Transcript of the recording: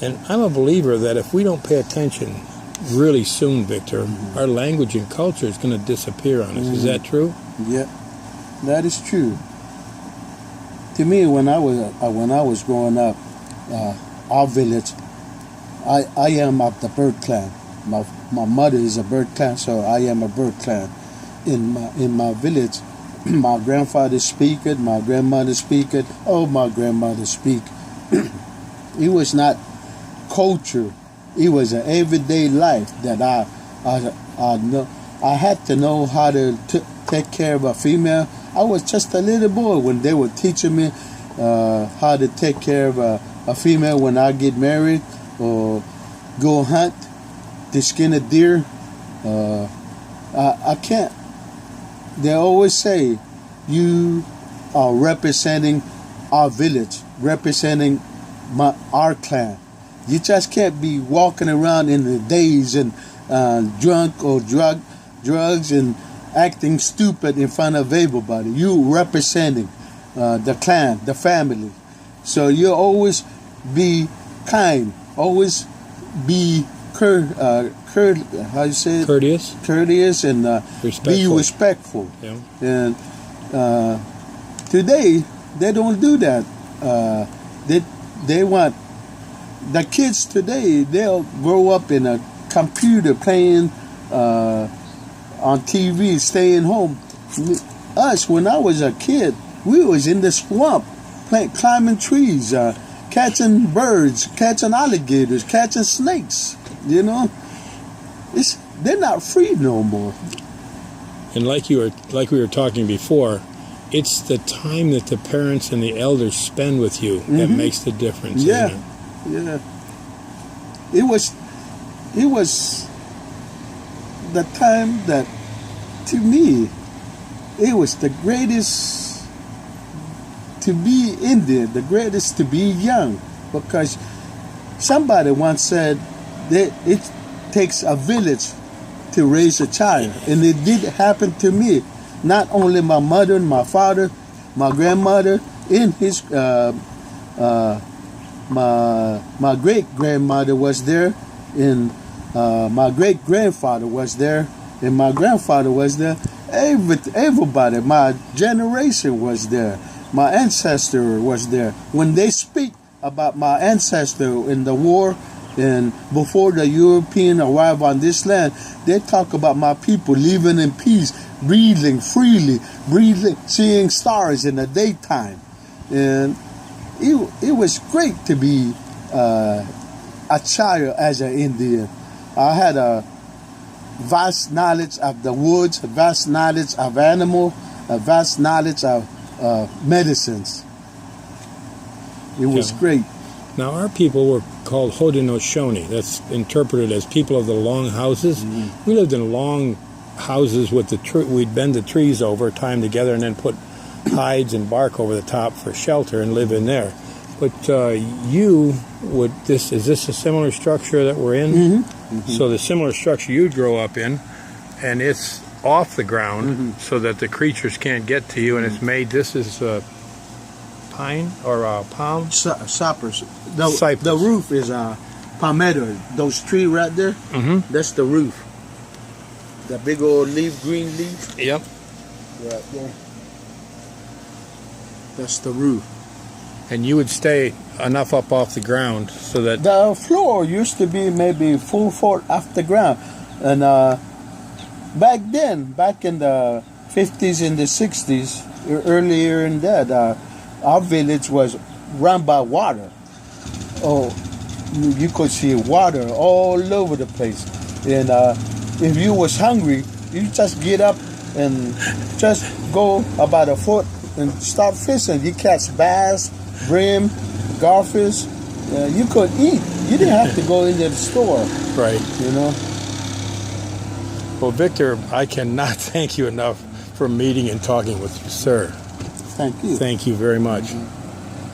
And I'm a believer that if we don't pay attention really soon, Victor, our language and culture is going to disappear on us. Is that true? Yeah, that is true. To me, when I was growing up, our village, I am of the Bird clan. My mother is a Bird clan, so I am a Bird clan. In my village, my grandfather speak it, my grandmother speak it. Oh, my grandmother speak. It was not culture. It was an everyday life that I know. I had to know how to take care of a female. I was just a little boy when they were teaching me how to take care of a female when I get married or go hunt to skin a deer. I can't. They always say you are representing our village, representing our clan. You just can't be walking around in the days and drunk or drugs and acting stupid in front of everybody. You representing the clan, the family. So you always be kind, always be how you say it? Courteous and be respectful. Yeah. And today they don't do that. They want the kids today. They'll grow up in a computer playing on TV, staying home. Us, when I was a kid, we was in the swamp, climbing trees, catching birds, catching alligators, catching snakes. You know, they're not free no more. And like we were talking before, it's the time that the parents and the elders spend with you that makes the difference. Yeah, isn't it? yeah. It was the time that, to me, it was the greatest to be Indian, the greatest to be young, because somebody once said that it takes a village to raise a child, and it did happen to me. Not only my mother and my father, my grandmother, and his my great grandmother was there, and my great grandfather was there, and my grandfather was there. Everybody, my generation was there. My ancestor was there. When they speak about my ancestor in the war and before the European arrived on this land, they talk about my people living in peace, breathing freely, seeing stars in the daytime. And it was great to be a child as an Indian. I had a vast knowledge of the woods, a vast knowledge of animals, a vast knowledge of medicines. It was great. Now, our people were called Haudenosaunee. That's interpreted as people of the long houses. We lived in long houses with we'd bend the trees over, tie them together, and then put hides and bark over the top for shelter and live in there. But is this a similar structure that we're in? So the similar structure you'd grow up in, and it's off the ground so that the creatures can't get to you, and it's made, this is pine or palm? Cypress. Cypress. The roof is palmetto. Those trees right there, that's the roof. The big old green leaf. Yep. Right there. That's the roof. And you would stay enough up off the ground so that... The floor used to be maybe 4 foot off the ground. And back in the 50s and the 60s, earlier in that, our village was run by water. Oh, you could see water all over the place. And if you was hungry, you just get up and just go about a foot and start fishing. You catch bass, brim, garfish. You could eat. You didn't have to go into the store. Right. You know? Well, Victor, I cannot thank you enough for meeting and talking with you, sir. Thank you. Thank you very much.